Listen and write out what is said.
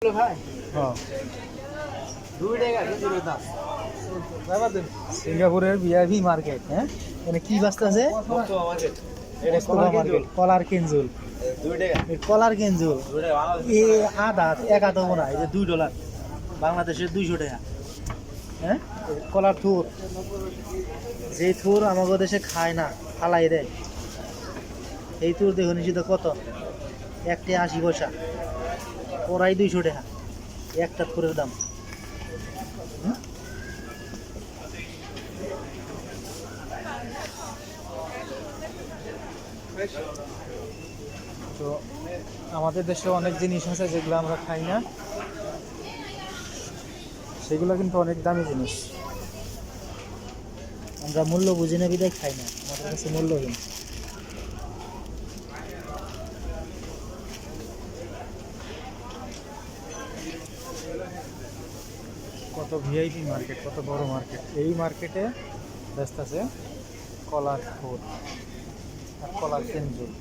ভাই হ্যাঁ ৳2 সিঙ্গাপুরের ভিআইপি মার্কেট। হ্যাঁ, এখানে কি বাস্তা আছে? কলার কেঞ্জুল, কলার কেঞ্জুল এ আধা এক আধা মনে হয় যে $2 বাংলাদেশের 200 টাকা। হ্যাঁ, কলার থুর, যে থুর আমাদের দেশে খায় না, ফালাই দেয়, এই থুর দেখুন নিশ্চিত কত, একটা 80 পয়সা, ওরাই 200 টাকা একটা থুরের দাম। তো আমাদের দেশে অনেক জিনিস আছে যেগুলো আমরা খাই না, সেগুলো কিন্তু অনেক দামি জিনিস। আমরা মূল্য বুঝি না বিদায় খাই না, আমাদের কাছে মূল্যহীন। কত ভিআইপি মার্কেট, কত বড় মার্কেট। এই মার্কেটে ব্যস্ত আছে কলার থোর আর কলার কেঞ্জুল।